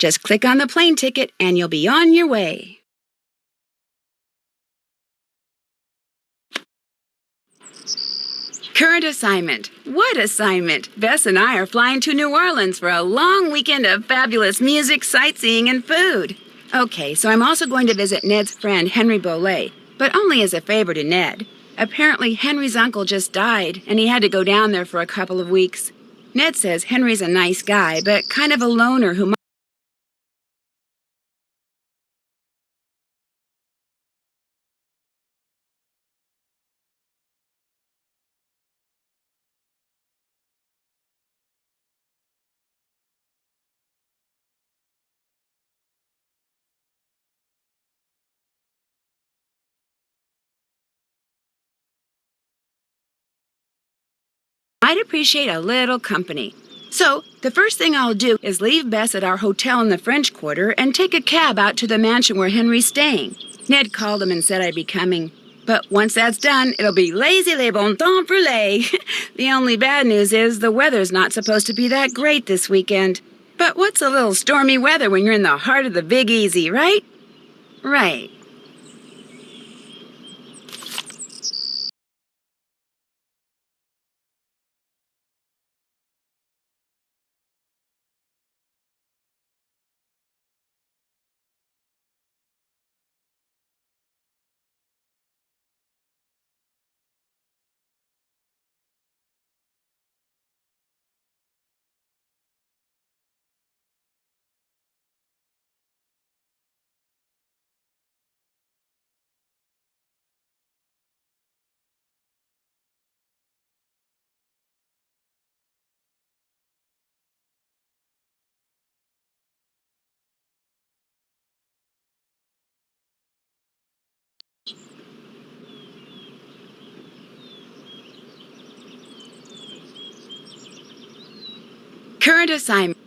Just click on the plane ticket and you'll be on your way. Current assignment. What assignment? Bess and I are flying to New Orleans for a long weekend of fabulous music, sightseeing, and food. Okay, so I'm also going to visit Ned's friend, Henry Bolet, but only as a favor to Ned. Apparently, Henry's uncle just died, and he had to go down there for a couple of weeks. Ned says Henry's a nice guy, but kind of a loner who might appreciate a little company. So, the first thing I'll do is leave Bess at our hotel in the French Quarter and take a cab out to the mansion where Henry's staying. Ned called him and said I'd be coming. But once that's done, it'll be lazy les bon temps brûlés. The only bad news is the weather's not supposed to be that great this weekend. But what's a little stormy weather when you're in the heart of the Big Easy, right? Right. Current assignment.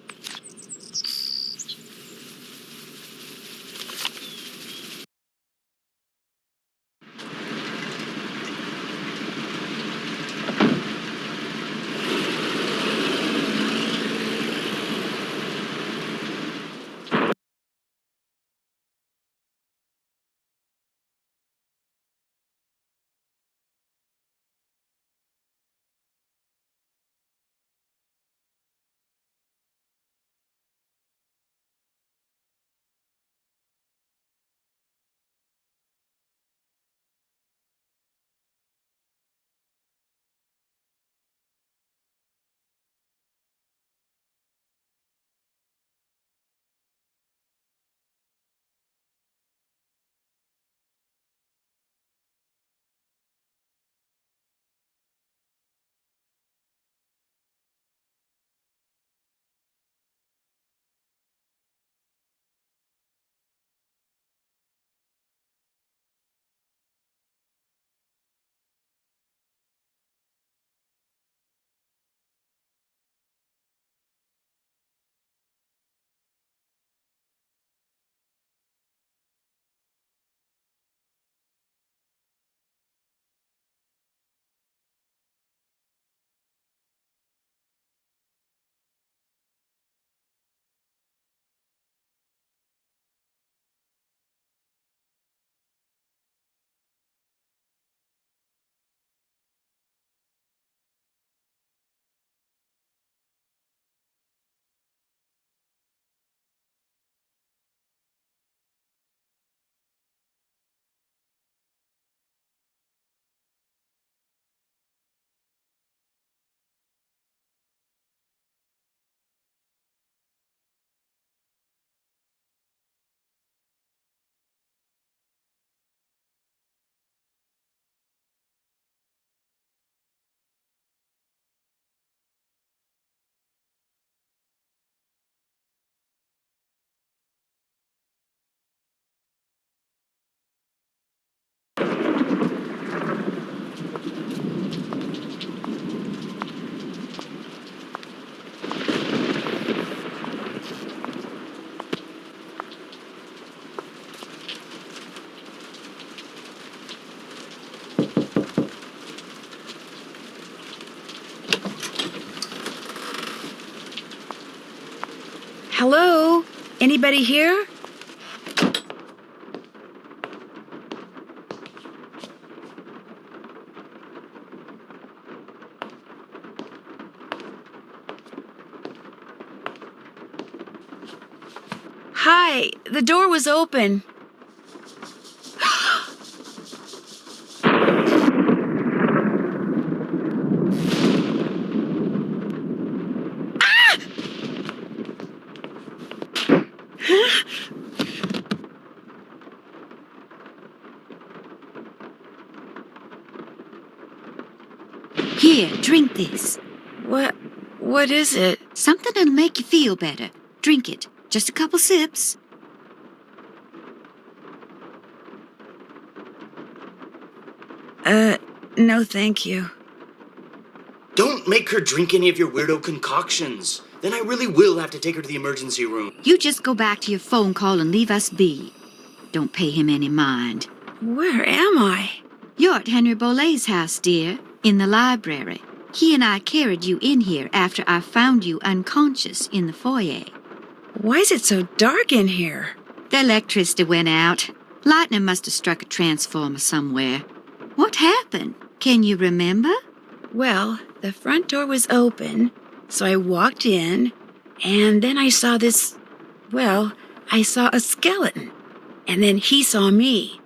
Anybody here? Hi, the door was open. Here, drink this. What is it? Something that'll make you feel better. Drink it. Just a couple sips. No thank you. Don't make her drink any of your weirdo concoctions. Then I really will have to take her to the emergency room. You just go back to your phone call and leave us be. Don't pay him any mind. Where am I? You're at Henry Bolet's house, dear, in the library. He and I carried you in here after I found you unconscious in the foyer. Why is it so dark in here? The electricity went out. Lightning must have struck a transformer somewhere. What happened? Can you remember? Well, the front door was open, so I walked in, and then I saw I saw a skeleton. And then he saw me.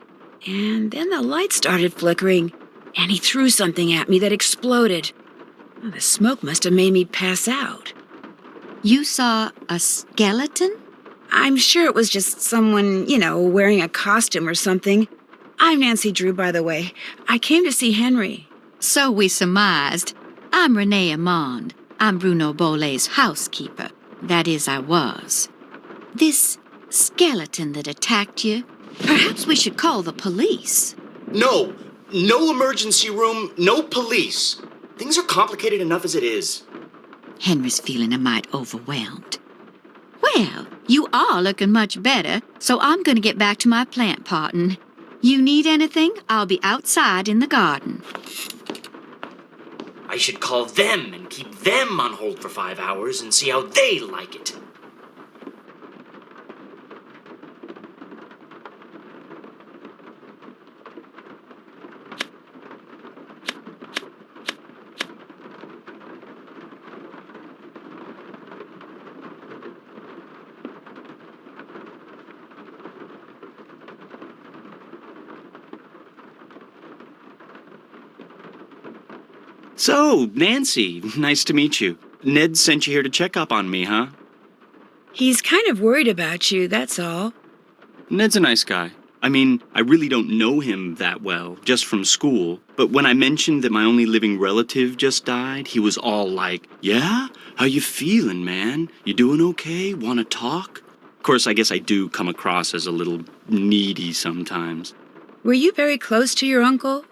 And then the light started flickering, and he threw something at me that exploded. Well, the smoke must have made me pass out. You saw a skeleton? I'm sure it was just someone, wearing a costume or something. I'm Nancy Drew, by the way. I came to see Henry. So we surmised. I'm Renee Amand. I'm Bruno Bolet's housekeeper. That is, I was. This skeleton that attacked you, perhaps we should call the police. No emergency room, no police. Things are complicated enough as it is. Henry's feeling a mite overwhelmed. Well, you are looking much better, so I'm going to get back to my plant potting. You need anything? I'll be outside in the garden. I should call them and keep them on hold for 5 hours and see how they like it. So, Nancy, nice to meet you. Ned sent you here to check up on me, huh? He's kind of worried about you, that's all. Ned's a nice guy. I mean, I really don't know him that well, just from school. But when I mentioned that my only living relative just died, he was all like, "Yeah? How you feeling, man? You doing okay? Want to talk?" Of course, I guess I do come across as a little needy sometimes. Were you very close to your uncle?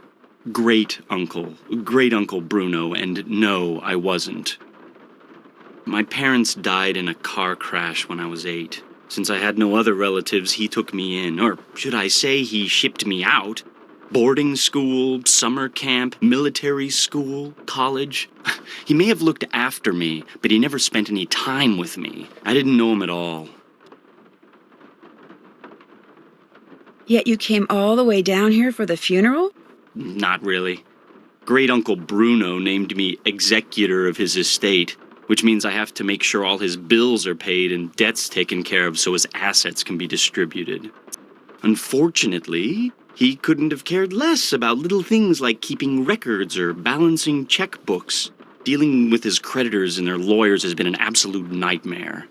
Great Uncle Bruno, and no, I wasn't. My parents died in a car crash when I was 8. Since I had no other relatives, he took me in, or should I say he shipped me out. Boarding school, summer camp, military school, college. He may have looked after me, but he never spent any time with me. I didn't know him at all. Yet you came all the way down here for the funeral? Not really. Great Uncle Bruno named me executor of his estate, which means I have to make sure all his bills are paid and debts taken care of so his assets can be distributed. Unfortunately, he couldn't have cared less about little things like keeping records or balancing checkbooks. Dealing with his creditors and their lawyers has been an absolute nightmare.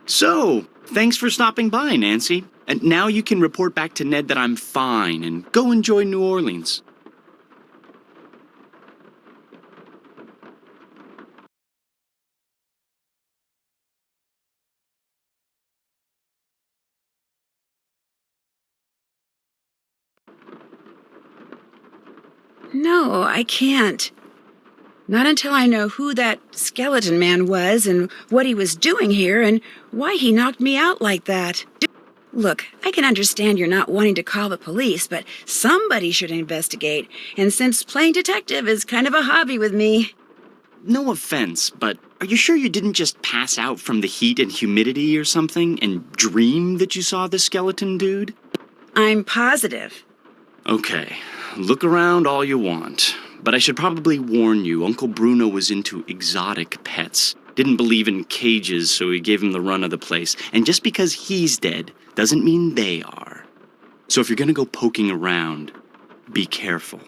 So, thanks for stopping by, Nancy. And now you can report back to Ned that I'm fine and go enjoy New Orleans. No, I can't. Not until I know who that skeleton man was and what he was doing here and why he knocked me out like that. Look, I can understand you're not wanting to call the police, but somebody should investigate. And since playing detective is kind of a hobby with me... No offense, but Are you sure you didn't just pass out from the heat and humidity or something and dream that you saw the skeleton dude? I'm positive. Okay, look around all you want. But I should probably warn you, Uncle Bruno was into exotic pets. Didn't believe in cages, so he gave him the run of the place. And just because he's dead doesn't mean they are. So if you're gonna go poking around, be careful.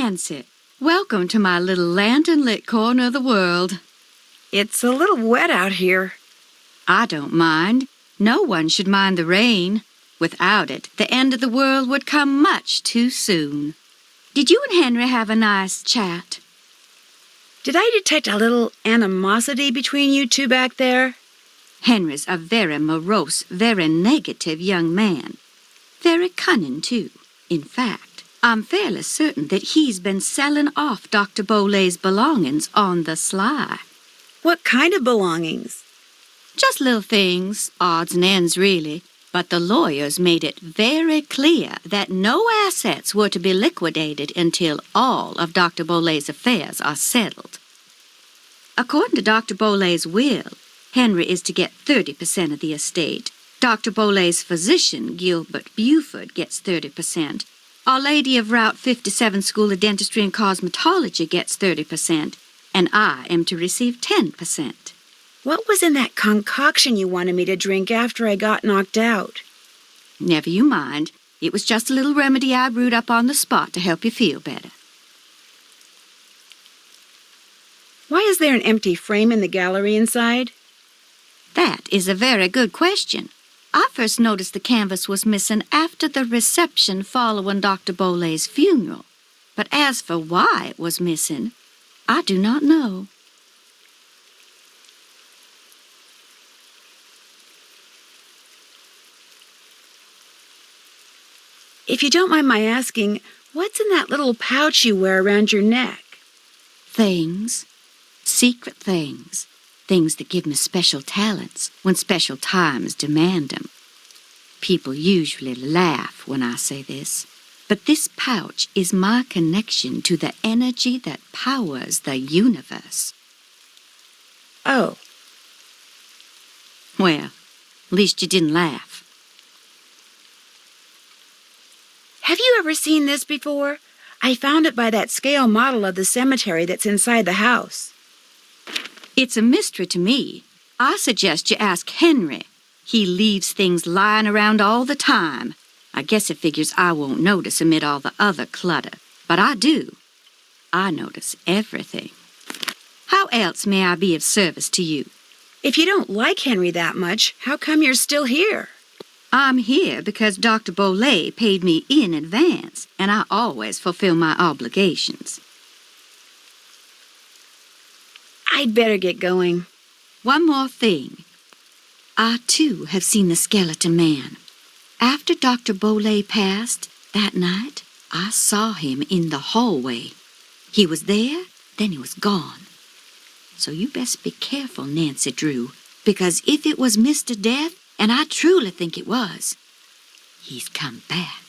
Nancy, welcome to my little lantern-lit corner of the world. It's a little wet out here. I don't mind. No one should mind the rain. Without it, the end of the world would come much too soon. Did you and Henry have a nice chat? Did I detect a little animosity between you two back there? Henry's a very morose, very negative young man. Very cunning, too. In fact, I'm fairly certain that he's been selling off Dr. Bolay's belongings on the sly. What kind of belongings? Just little things, odds and ends, really. But the lawyers made it very clear that no assets were to be liquidated until all of Dr. Bolay's affairs are settled. According to Dr. Bolay's will, Henry is to get 30% of the estate. Dr. Bolay's physician, Gilbert Buford, gets 30%. Our Lady of Route 57 School of Dentistry and Cosmetology gets 30%. And I am to receive 10%. What was in that concoction you wanted me to drink after I got knocked out? Never you mind. It was just a little remedy I brewed up on the spot to help you feel better. Why is there an empty frame in the gallery inside? That is a very good question. I first noticed the canvas was missing after the reception following Dr. Bolay's funeral. But as for why it was missing, I do not know. If you don't mind my asking, what's in that little pouch you wear around your neck? Things. Secret things. Things that give me special talents when special times demand them. People usually laugh when I say this, but this pouch is my connection to the energy that powers the universe. Oh, Well, at least you didn't laugh. have you ever seen this before? I found it by that scale model of the cemetery that's inside the house. It's a mystery to me. I suggest you ask Henry. He leaves things lying around all the time. I guess it figures I won't notice amid all the other clutter. But I do. I notice everything. How else may I be of service to you? If you don't like Henry that much, how come you're still here? I'm here because Dr. Bolay paid me in advance, and I always fulfill my obligations. I'd better get going. One more thing. I, too, have seen the skeleton man. After Dr. Bolay passed, that night, I saw him in the hallway. He was there, then he was gone. So you best be careful, Nancy Drew, because if it was Mr. Death, and I truly think it was, he's come back.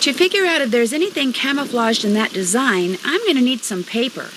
To figure out if there's anything camouflaged in that design, I'm going to need some paper.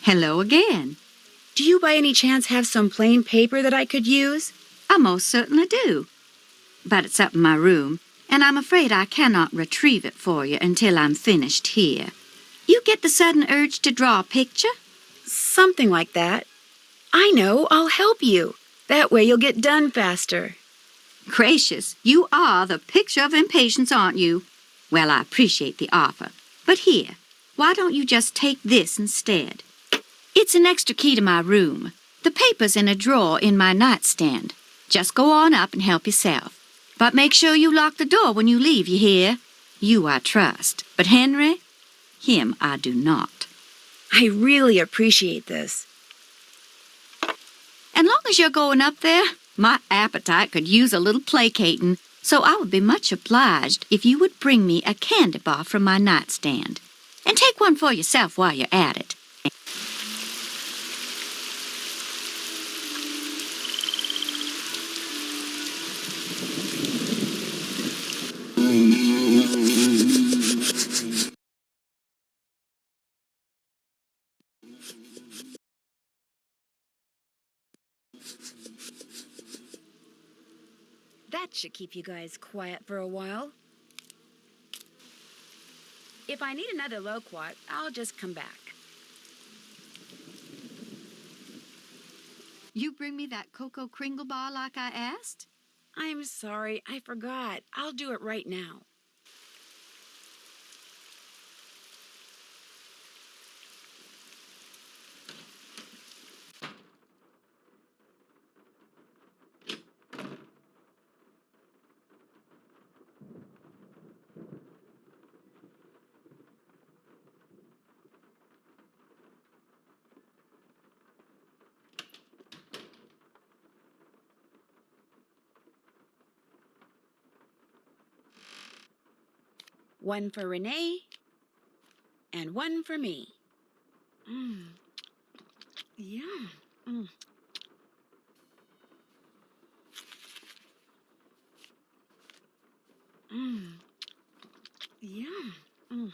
Hello again. Do you by any chance have some plain paper that I could use? I most certainly do. But it's up in my room, and I'm afraid I cannot retrieve it for you until I'm finished here. You get the sudden urge to draw a picture? Something like that. I know, I'll help you. That way you'll get done faster. Gracious, you are the picture of impatience, aren't you? Well, I appreciate the offer. But here, why don't you just take this instead? It's an extra key to my room. The paper's in a drawer in my nightstand. Just go on up and help yourself. But make sure you lock the door when you leave, you hear? You I trust. But Henry, him I do not. I really appreciate this. And long as you're going up there, my appetite could use a little placating, so I would be much obliged if you would bring me a candy bar from my nightstand. And take one for yourself while you're at it. That should keep you guys quiet for a while. If I need another loquat, I'll just come back. You bring me that Cocoa Kringle bar like I asked? I'm sorry, I forgot. I'll do it right now. One for Renee, and one for me. Yum. Yum.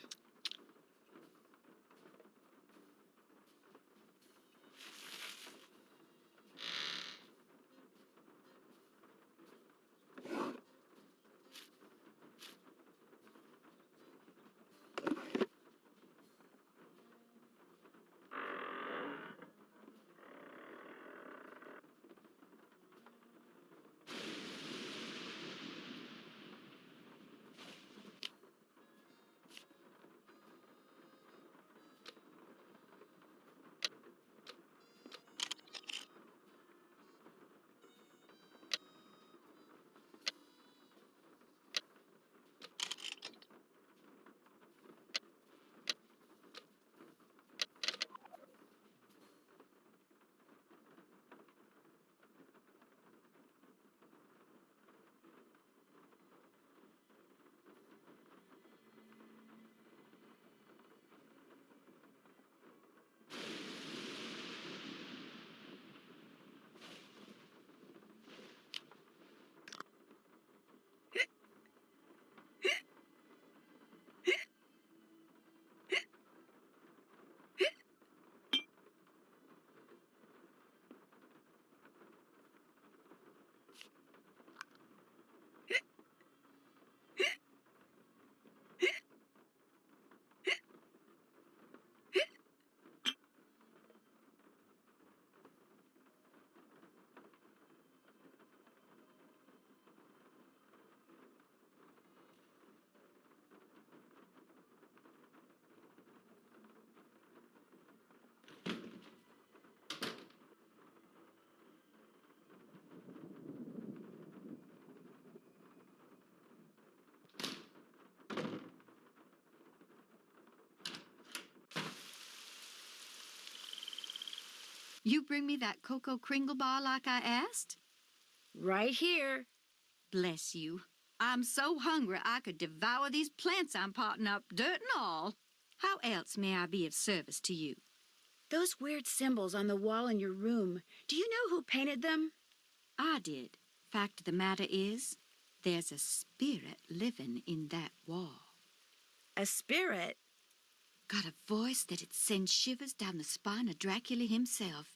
You bring me that Cocoa Kringle bar like I asked? Right here. Bless you. I'm so hungry I could devour these plants I'm potting up, dirt and all. How else may I be of service to you? Those weird symbols on the wall in your room, do you know who painted them? I did. Fact of the matter is, there's a spirit living in that wall. A spirit? Got a voice that'd send shivers down the spine of Dracula himself.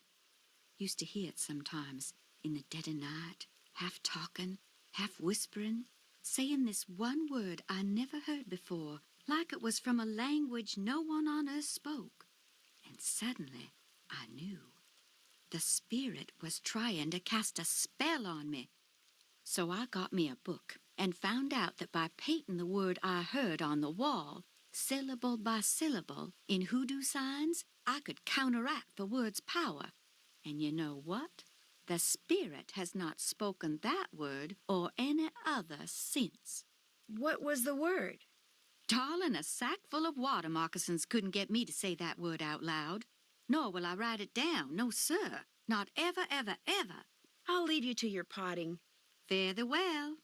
Used to hear it sometimes, in the dead of night, half talking, half whispering, saying this one word I never heard before, like it was from a language no one on earth spoke. And suddenly, I knew. The spirit was trying to cast a spell on me. So I got me a book and found out that by painting the word I heard on the wall, syllable by syllable, in hoodoo signs, I could counteract the word's power. And you know what? The spirit has not spoken that word or any other since. What was the word? Darling, a sack full of water moccasins couldn't get me to say that word out loud. Nor will I write it down, no sir. Not ever, ever, ever. I'll leave you to your potting. Fare thee well.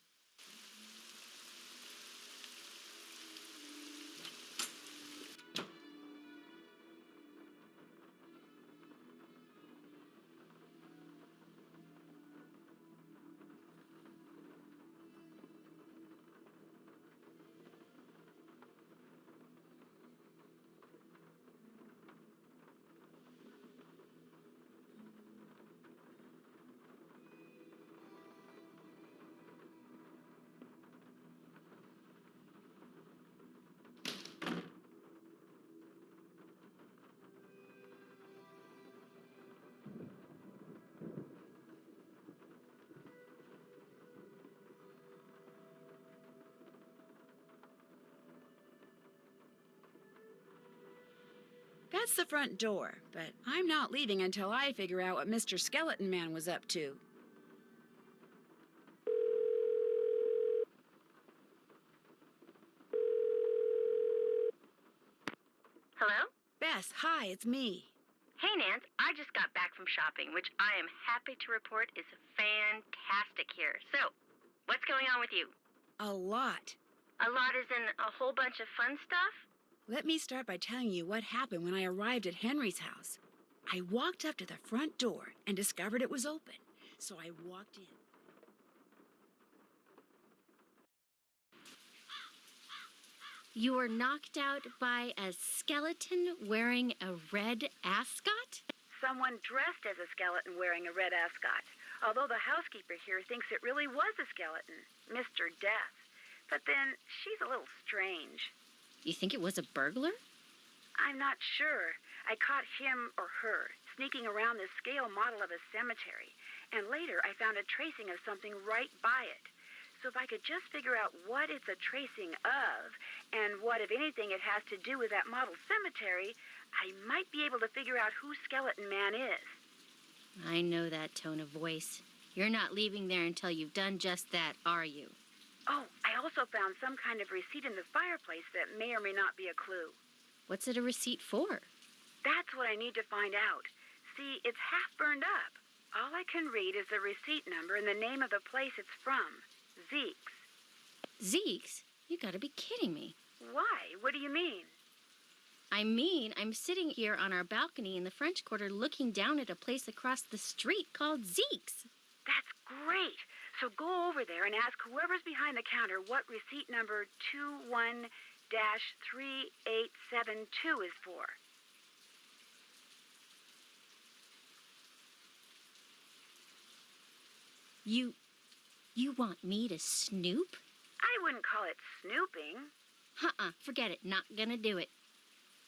That's the front door, but I'm not leaving until I figure out what Mr. Skeleton Man was up to. Hello? Bess, hi, it's me. Hey, Nance. I just got back from shopping, which I am happy to report is fantastic here. So, what's going on with you? A lot. A lot is in a whole bunch of fun stuff? Let me start by telling you what happened when I arrived at Henry's house. I walked up to the front door and discovered it was open, so I walked in. You were knocked out by a skeleton wearing a red ascot? Someone dressed as a skeleton wearing a red ascot, although the housekeeper here thinks it really was a skeleton, Mr. Death. But then, she's a little strange. You think it was a burglar? I'm not sure. I caught him or her sneaking around the scale model of a cemetery, and later I found a tracing of something right by it. So if I could just figure out what it's a tracing of, and what, if anything, it has to do with that model cemetery, I might be able to figure out who Skeleton Man is. I know that tone of voice. You're not leaving there until you've done just that, are you? Oh, I also found some kind of receipt in the fireplace that may or may not be a clue. What's it a receipt for? That's what I need to find out. See, it's half burned up. All I can read is the receipt number and the name of the place it's from. Zeke's. Zeke's? You gotta be kidding me. Why? What do you mean? I mean, I'm sitting here on our balcony in the French Quarter looking down at a place across the street called Zeke's. That's great. So go over there and ask whoever's behind the counter what receipt number 21-3872 is for. You want me to snoop? I wouldn't call it snooping. Forget it. Not gonna do it.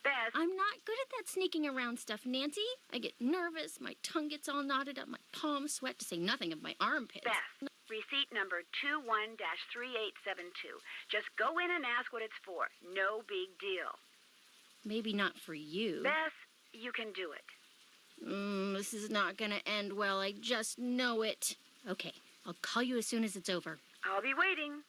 Bess, I'm not good at that sneaking around stuff, Nancy. I get nervous, my tongue gets all knotted up, my palms sweat, to say nothing of my armpits. Bess, receipt number 21-3872. Just go in and ask what it's for. No big deal. Maybe not for you. Bess, you can do it. This is not gonna end well. I just know it. Okay, I'll call you as soon as it's over. I'll be waiting.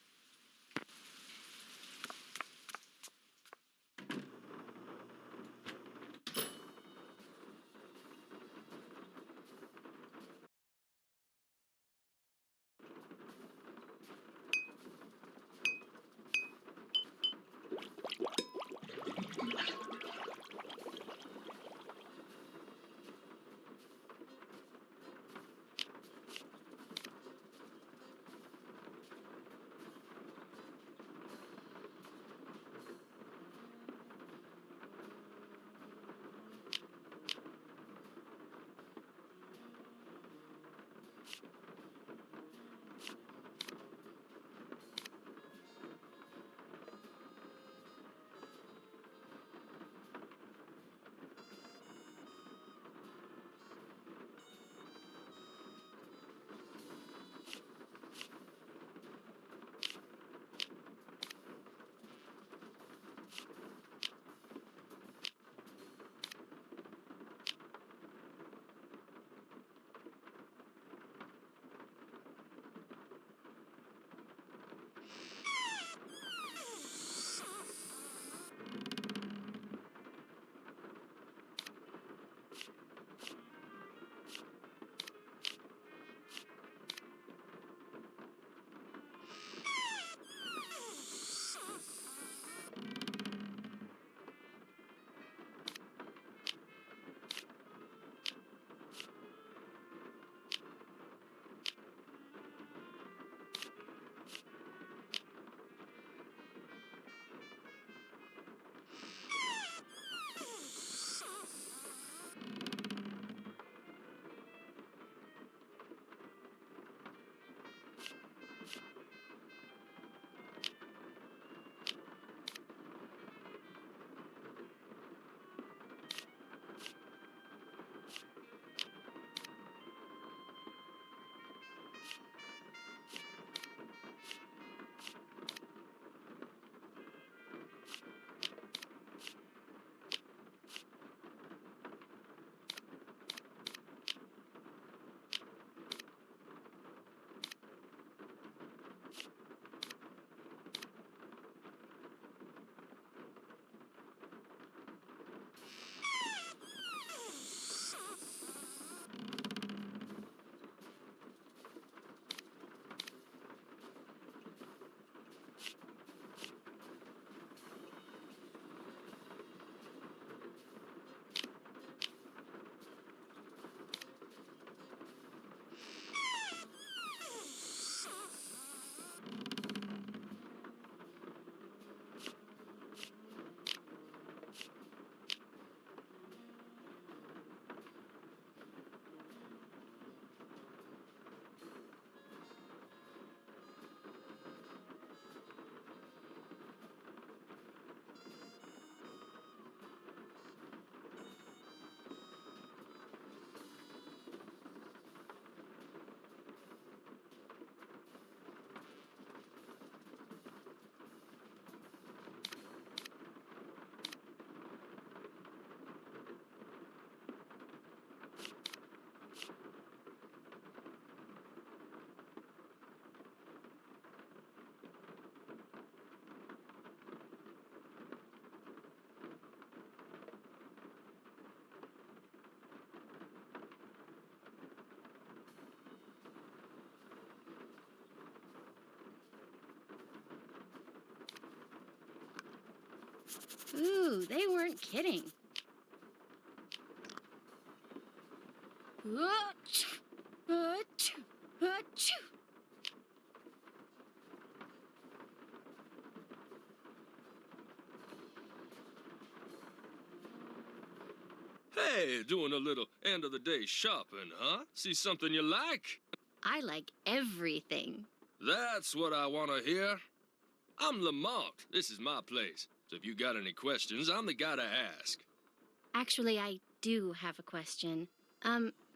Ooh, they weren't kidding. Achoo! Achoo! Achoo! Hey, doing a little end of the day shopping, huh? See something you like? I like everything. That's what I want to hear. I'm Lamont. This is my place. So if you got any questions, I'm the guy to ask. Actually, I do have a question.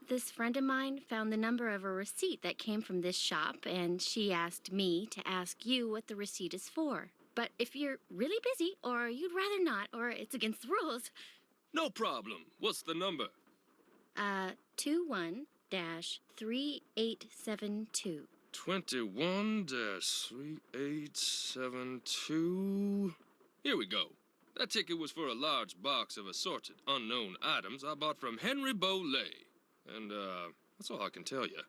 This friend of mine found the number of a receipt that came from this shop, and she asked me to ask you what the receipt is for. But if you're really busy, or you'd rather not, or it's against the rules, No problem. What's the number? 21-3872. 21-3872. Here we go. That ticket was for a large box of assorted unknown items I bought from Henry Boley. And, that's all I can tell you.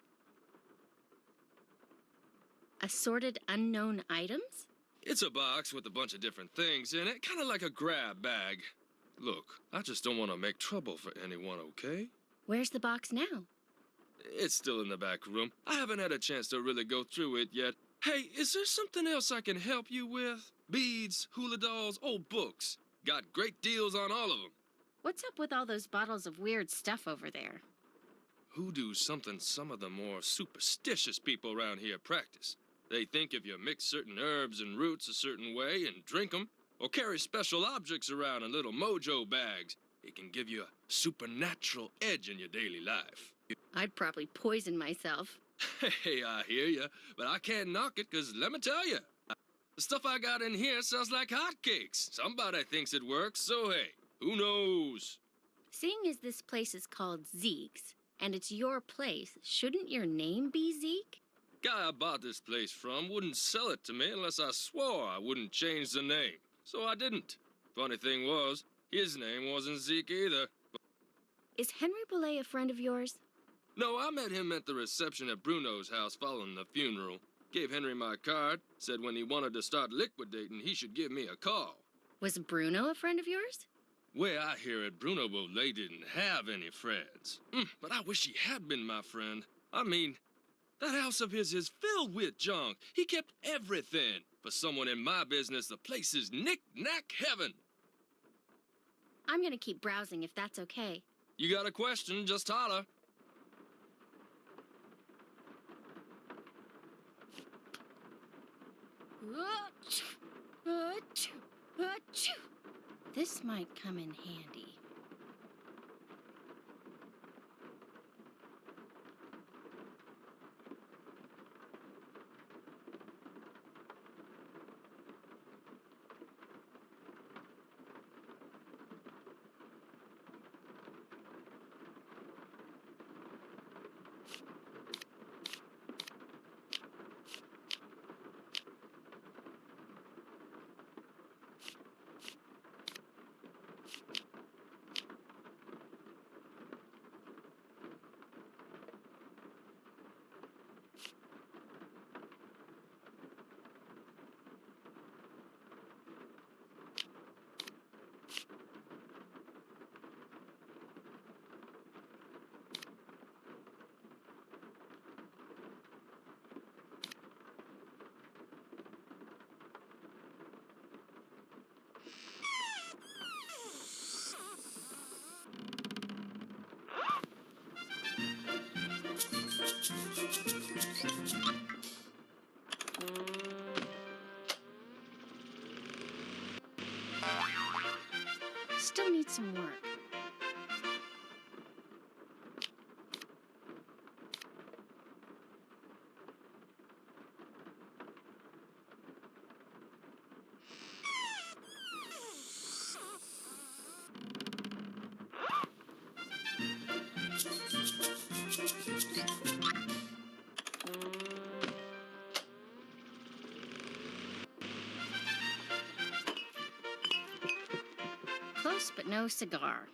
Assorted unknown items? It's a box with a bunch of different things in it, kind of like a grab bag. Look, I just don't want to make trouble for anyone, okay? Where's the box now? It's still in the back room. I haven't had a chance to really go through it yet. Hey, is there something else I can help you with? Beads, hula dolls, old books. Got great deals on all of them. What's up with all those bottles of weird stuff over there? Hoodoo's something some of the more superstitious people around here practice. They think if you mix certain herbs and roots a certain way and drink them, or carry special objects around in little mojo bags, it can give you a supernatural edge in your daily life. I'd probably poison myself. Hey, I hear ya, but I can't knock it, 'cause let me tell ya, the stuff I got in here sells like hotcakes. Somebody thinks it works, so hey, who knows? Seeing as this place is called Zeke's, and it's your place, shouldn't your name be Zeke? Guy I bought this place from wouldn't sell it to me unless I swore I wouldn't change the name, so I didn't. Funny thing was, his name wasn't Zeke either. Is Henry Boley a friend of yours? No, I met him at the reception at Bruno's house following the funeral. Gave Henry my card, said when he wanted to start liquidating, he should give me a call. Was Bruno a friend of yours? Way I hear it, Bruno Boley didn't have any friends. But I wish he had been my friend. I mean, that house of his is filled with junk. He kept everything. For someone in my business, the place is knick-knack heaven. I'm gonna keep browsing if that's okay. You got a question, just holler. Achoo! Achoo! Achoo! This might come in handy. Still need some work. Close but no cigar.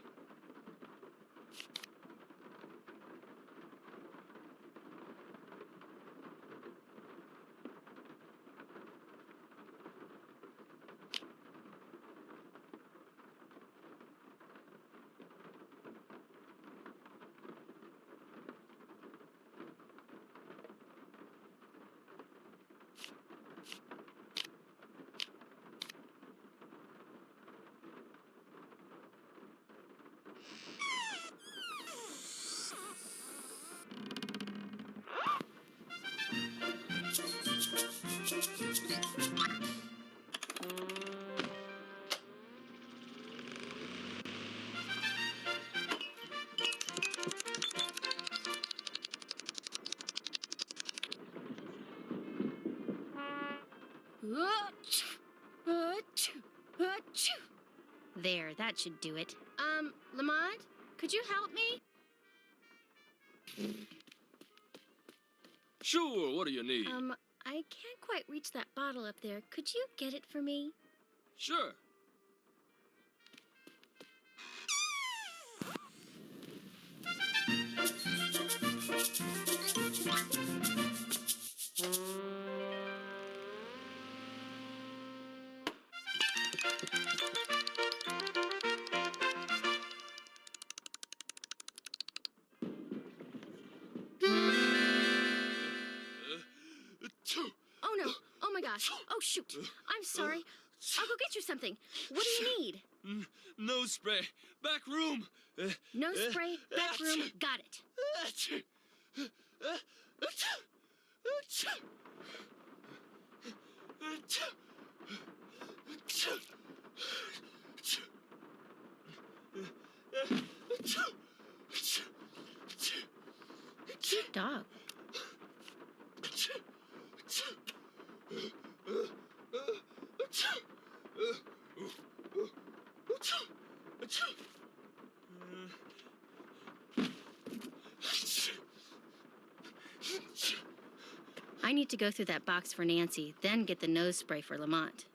There, that should do it. Lamont, could you help me? Sure, what do you need? I can't quite reach that bottle up there. Could you get it for me? Sure. Oh no! Oh my gosh! Oh shoot! I'm sorry. I'll go get you something. What do you need? Nose spray. Back room. No spray, back room, got it. Cute dog. I need to go through that box for Nancy, then get the nose spray for Lamont.